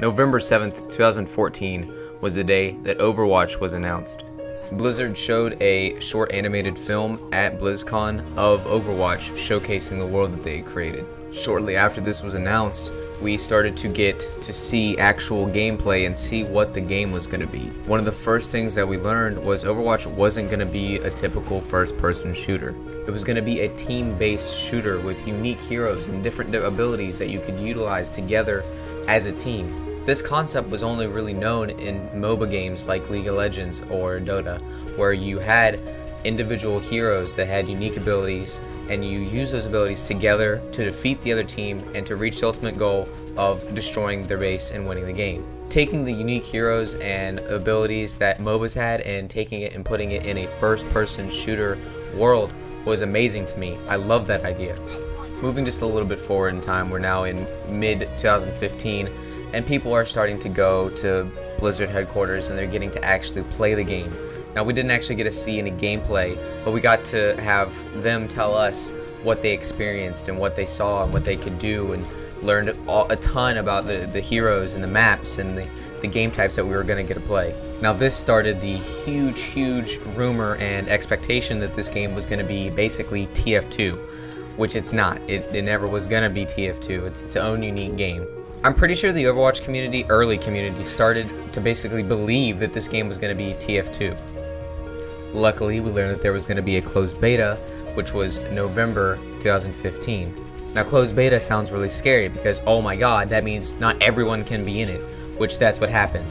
November 7th, 2014 was the day that Overwatch was announced. Blizzard showed a short animated film at BlizzCon of Overwatch showcasing the world that they had created. Shortly after this was announced, we started to get to see actual gameplay and see what the game was going to be. One of the first things that we learned was Overwatch wasn't going to be a typical first-person shooter. It was going to be a team-based shooter with unique heroes and different abilities that you could utilize together as a team. This concept was only really known in MOBA games like League of Legends or Dota, where you had individual heroes that had unique abilities and you use those abilities together to defeat the other team and to reach the ultimate goal of destroying their base and winning the game. Taking the unique heroes and abilities that MOBAs had and taking it and putting it in a first-person shooter world was amazing to me. I love that idea. Moving just a little bit forward in time, we're now in mid-2015 and people are starting to go to Blizzard headquarters and they're getting to actually play the game. Now, we didn't actually get to see any gameplay, but we got to have them tell us what they experienced and what they saw and what they could do, and learned a ton about the heroes and the maps and the game types that we were going to get to play. Now, this started the huge rumor and expectation that this game was going to be basically TF2, which it's not. It never was going to be TF2. It's its own unique game. I'm pretty sure the Overwatch community, early community, started to basically believe that this game was going to be TF2. Luckily, we learned that there was going to be a closed beta, which was November 2015. Now, closed beta sounds really scary because, oh my god, that means not everyone can be in it, which that's what happened.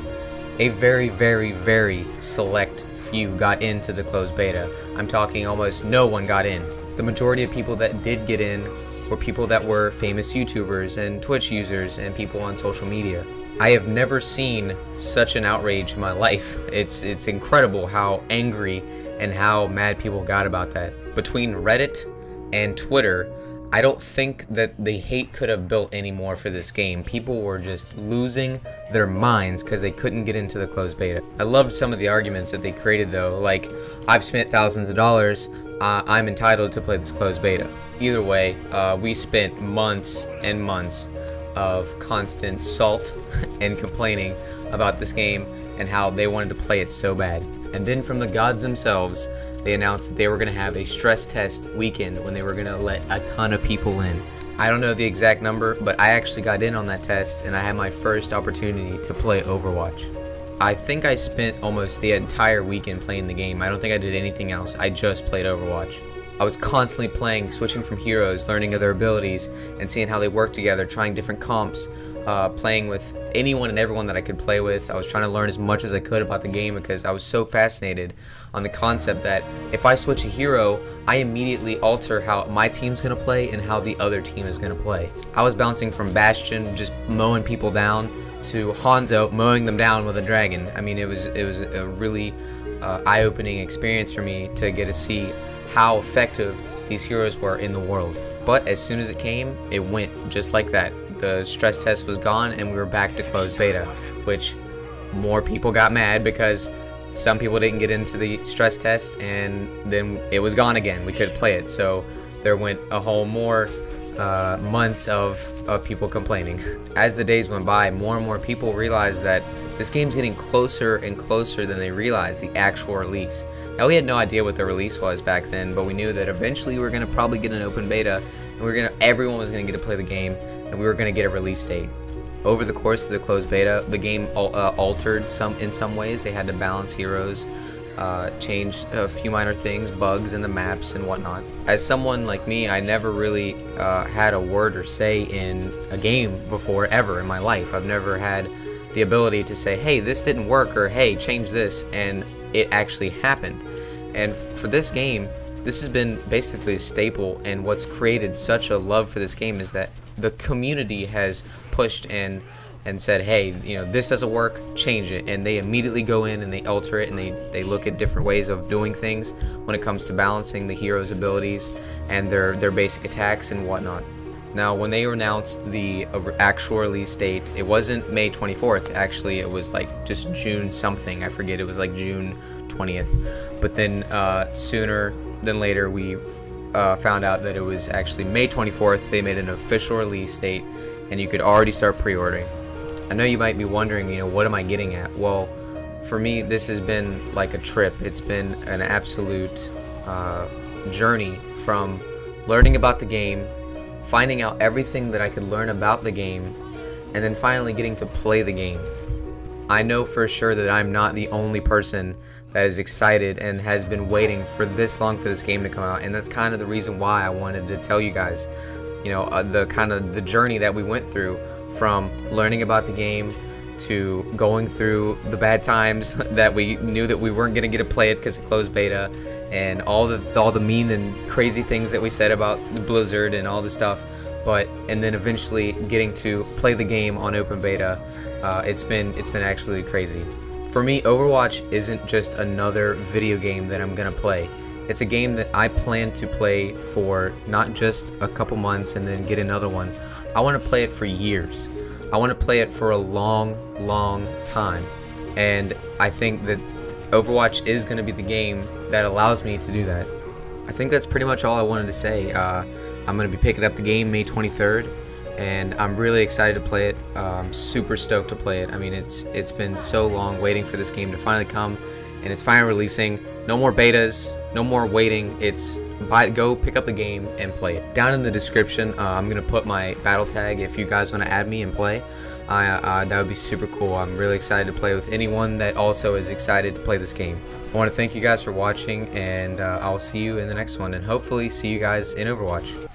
A very select few got into the closed beta. I'm talking almost no one got in. The majority of people that did get in were people that were famous YouTubers and Twitch users and people on social media. I have never seen such an outrage in my life. It's incredible how angry and how mad people got about that. Between Reddit and Twitter, I don't think that the hate could have built any more for this game. People were just losing their minds because they couldn't get into the closed beta. I loved some of the arguments that they created though, like, I've spent thousands of dollars, I'm entitled to play this closed beta. Either way, we spent months and months of constant salt and complaining about this game and how they wanted to play it so bad. And then from the gods themselves, they announced that they were going to have a stress test weekend when they were going to let a ton of people in. I don't know the exact number, but I actually got in on that test and I had my first opportunity to play Overwatch. I think I spent almost the entire weekend playing the game. I don't think I did anything else. I just played Overwatch. I was constantly playing, switching from heroes, learning their abilities, and seeing how they work together, trying different comps, playing with anyone and everyone that I could play with. I was trying to learn as much as I could about the game because I was so fascinated on the concept that if I switch a hero, I immediately alter how my team's going to play and how the other team is going to play. I was bouncing from Bastion, just mowing people down, to Hanzo, mowing them down with a dragon. I mean, it was a really eye-opening experience for me to get to see how effective these heroes were in the world. But as soon as it came, it went just like that. The stress test was gone and we were back to closed beta, which more people got mad because some people didn't get into the stress test and then it was gone again. We couldn't play it, so there went a whole more months of people complaining. As the days went by, more and more people realized that this game's getting closer and closer than they realized the actual release. Now, we had no idea what the release was back then, but we knew that eventually we were going to probably get an open beta, and everyone was going to get to play the game, and we were going to get a release date. Over the course of the closed beta, the game altered in some ways. They had to balance heroes, change a few minor things, bugs in the maps and whatnot. As someone like me, I never really had a word or say in a game before, ever in my life. I've never had the ability to say, hey, this didn't work, or hey, change this, and it actually happened. And for this game, this has been basically a staple, and what's created such a love for this game is that the community has pushed and said, hey, you know, this doesn't work, change it, and they immediately go in and they alter it, and they look at different ways of doing things when it comes to balancing the heroes' abilities and their basic attacks and whatnot. Now, when they announced the actual release date, it wasn't May 24th. Actually, it was like just June something. I forget. It was like June 20th. But then sooner than later, we found out that it was actually May 24th. They made an official release date, and you could already start pre-ordering. I know you might be wondering, what am I getting at? Well, for me, this has been like a trip. It's been an absolute journey from learning about the game, finding out everything that I could learn about the game, and then finally getting to play the game. I know for sure that I'm not the only person that is excited and has been waiting for this long for this game to come out, and that's kind of the reason why I wanted to tell you guys, the journey that we went through, from learning about the game to going through the bad times that we knew that we weren't gonna get to play it because it closed beta, and all the mean and crazy things that we said about the Blizzard and all this stuff, and then eventually getting to play the game on open beta. It's been actually crazy. For me, Overwatch isn't just another video game that I'm gonna play. It's a game that I plan to play for not just a couple months and then get another one. I want to play it for years. I want to play it for a long, long time. And I think that Overwatch is going to be the game that allows me to do that. I think that's pretty much all I wanted to say. I'm going to be picking up the game May 23rd, and I'm really excited to play it. I'm super stoked to play it. I mean, it's been so long waiting for this game to finally come, and it's finally releasing. No more betas, no more waiting. It's go pick up the game and play it. Down in the description, I'm gonna put my battle tag if you guys want to add me and play. That would be super cool. I'm really excited to play with anyone that also is excited to play this game. I want to thank you guys for watching, and I'll see you in the next one, and hopefully see you guys in Overwatch.